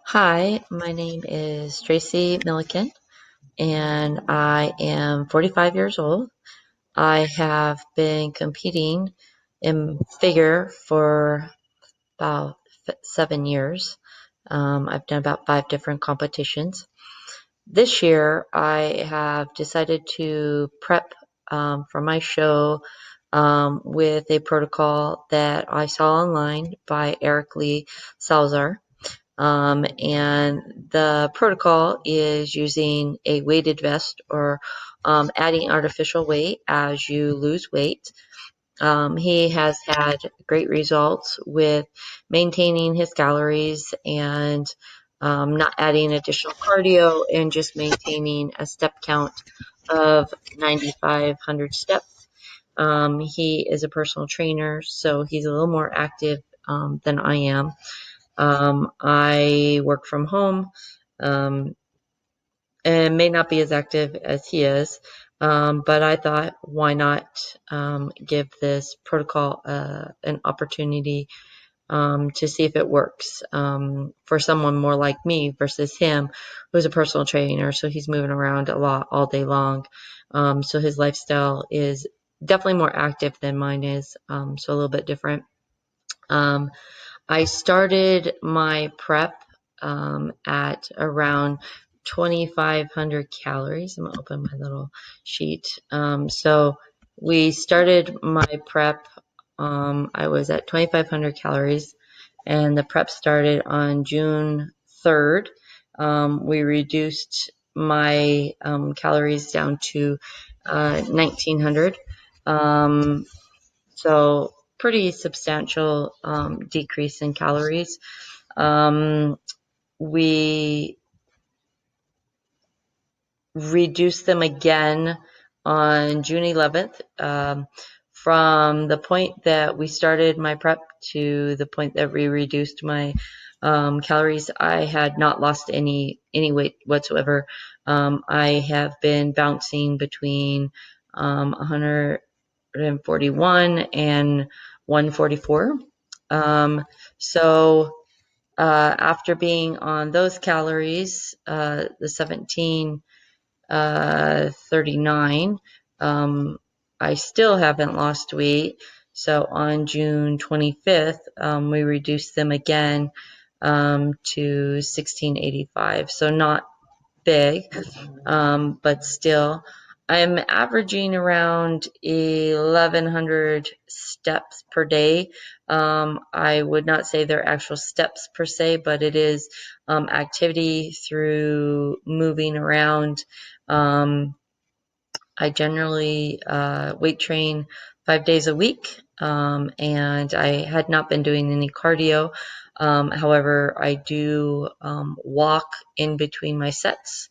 Hi, my name is Tracy Milliken, and I am 45 years old. I have been competing in figure for about 7 years. I've done about 5 different competitions. This year, I have decided to prep for my show with a protocol that I saw online by Eric Lee Salzar. And the protocol is using a weighted vest or adding artificial weight as you lose weight. He has had great results with maintaining his calories and not adding additional cardio and just maintaining a step count of 9,500 steps. He is a personal trainer, so he's a little more active than I am. I work from home um, and may not be as active as he is, but I thought, why not give this protocol an opportunity to see if it works for someone more like me versus him, who's a personal trainer, so he's moving around a lot all day long. So his lifestyle is definitely more active than mine is, so a little bit different. Um, I started my prep at around 2,500 calories. I'm gonna open my little sheet. So we started my prep. I was at 2,500 calories, and the prep started on June 3rd. We reduced my calories down to 1,900. Um, so pretty substantial decrease in calories. We reduced them again on June 11th. From the point that we started my prep to the point that we reduced my calories, I had not lost any weight whatsoever. I have been bouncing between 141 and 144. So after being on those calories, the 1739, I still haven't lost weight. So on June 25th, we reduced them again to 1685. So not big, but still, I'm averaging around 1,100 steps per day. I would not say they're actual steps per se, but it is activity through moving around. Um, I generally weight train 5 days a week, and I had not been doing any cardio. However, I do walk in between my sets.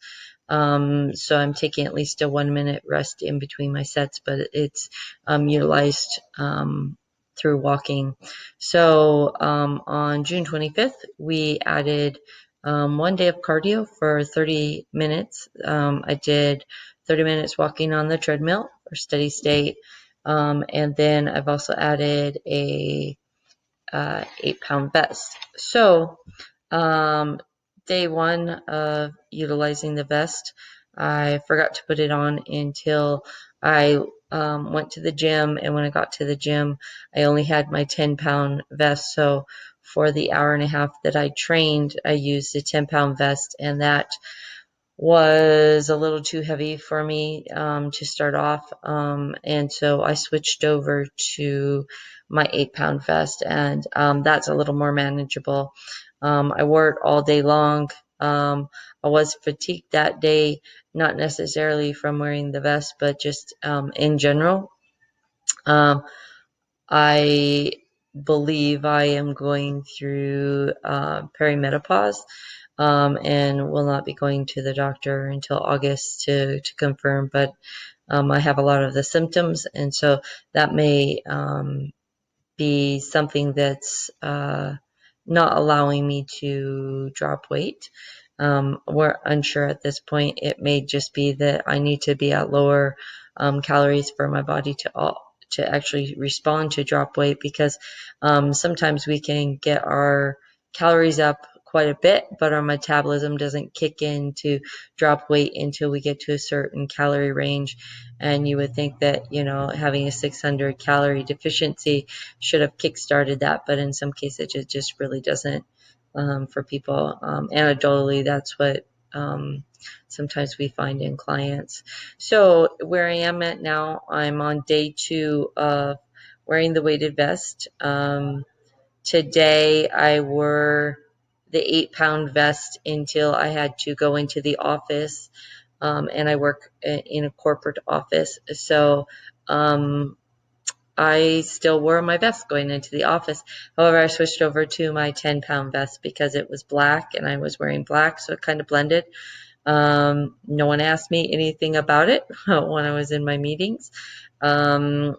So I'm taking at least a 1 minute rest in between my sets, but it's utilized through walking. So on June 25th, we added 1 day of cardio for 30 minutes. I did 30 minutes walking on the treadmill for steady state. And then I've also added a 8-pound vest. So day one of utilizing the vest, I forgot to put it on until I went to the gym. And when I got to the gym, I only had my 10-pound vest. So for the hour and a half that I trained, I used a 10-pound vest, and that was a little too heavy for me to start off. And so I switched over to my 8-pound vest, and that's a little more manageable. I wore it all day long. I was fatigued that day, not necessarily from wearing the vest, but just in general. Um, I believe I am going through perimenopause, and will not be going to the doctor until August to confirm. But I have a lot of the symptoms, and so that may be something that's not allowing me to drop weight. We're unsure at this point. It may just be that I need to be at lower calories for my body to actually respond to drop weight, because sometimes we can get our calories up quite a bit, but our metabolism doesn't kick in to drop weight until we get to a certain calorie range. And you would think that, having a 600 calorie deficiency should have kickstarted that, but in some cases it just really doesn't. For people, anecdotally, that's what sometimes we find in clients. So where I am at now, I'm on day 2 of wearing the weighted vest. Today I wore the 8-pound vest until I had to go into the office, and I work in a corporate office. So I still wore my vest going into the office. However, I switched over to my 10-pound vest because it was black and I was wearing black, so it kind of blended. No one asked me anything about it when I was in my meetings. And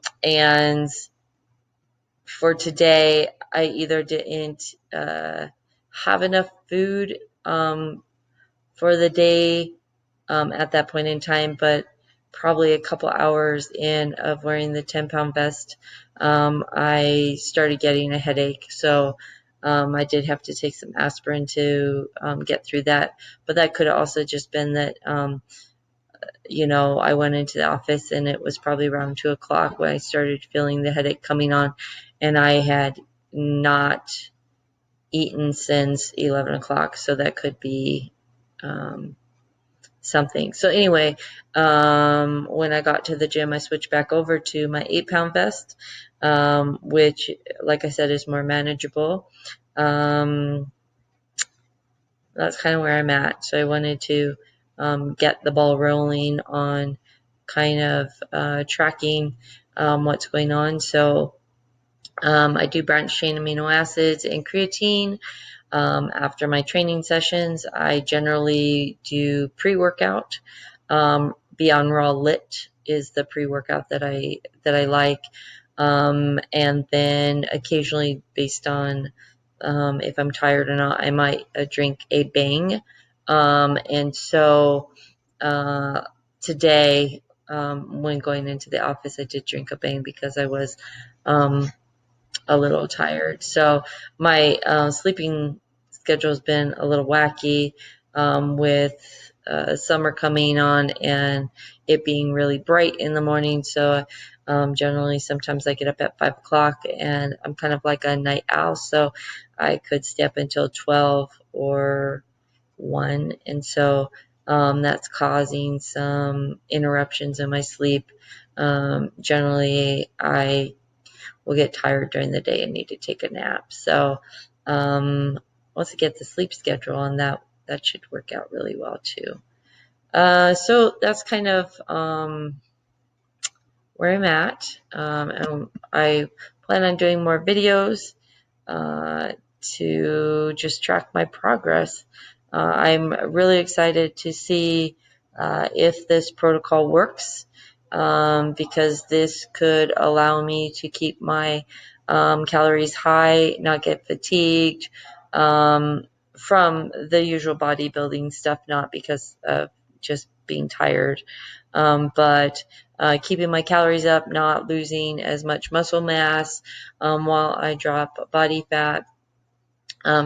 for today, I either didn't have enough food for the day at that point in time, but probably a couple hours in of wearing the 10-pound vest, I started getting a headache. So I did have to take some aspirin to get through that. But that could have also just been that, I went into the office and it was probably around 2 o'clock when I started feeling the headache coming on, and I had not eaten since 11 o'clock. So that could be something. So anyway, when I got to the gym, I switched back over to my 8-pound vest, which, like I said, is more manageable. That's kind of where I'm at. So I wanted to get the ball rolling on kind of tracking what's going on. So I do branched chain amino acids and creatine. After my training sessions, I generally do pre-workout. Beyond Raw Lit is the pre-workout that I like, and then occasionally, based on if I'm tired or not, I might drink a Bang. And so today, when going into the office, I did drink a Bang because I was a little tired. So my sleeping schedule has been a little wacky with summer coming on and it being really bright in the morning. So generally, sometimes I get up at 5 o'clock and I'm kind of like a night owl. So I could stay up until 12 or 1. And so that's causing some interruptions in my sleep. Generally, I will get tired during the day and need to take a nap. So once I get the sleep schedule on that should work out really well too. So that's kind of where I'm at. And I plan on doing more videos to just track my progress. I'm really excited to see if this protocol works, because this could allow me to keep my calories high, not get fatigued from the usual bodybuilding stuff, not because of just being tired, but keeping my calories up, not losing as much muscle mass while I drop body fat.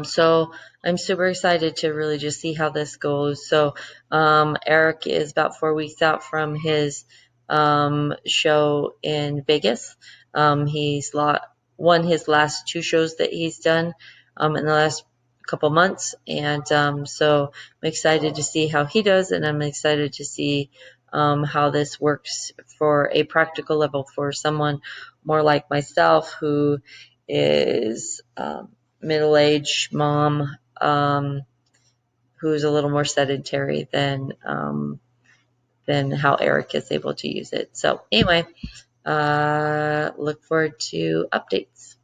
So I'm super excited to really just see how this goes. So Eric is about 4 weeks out from his show in Vegas. He's won his last 2 shows that he's done in the last couple months, and so I'm excited to see how he does, and I'm excited to see how this works for a practical level for someone more like myself who is middle-aged mom who's a little more sedentary than how Eric is able to use it. So anyway, look forward to updates.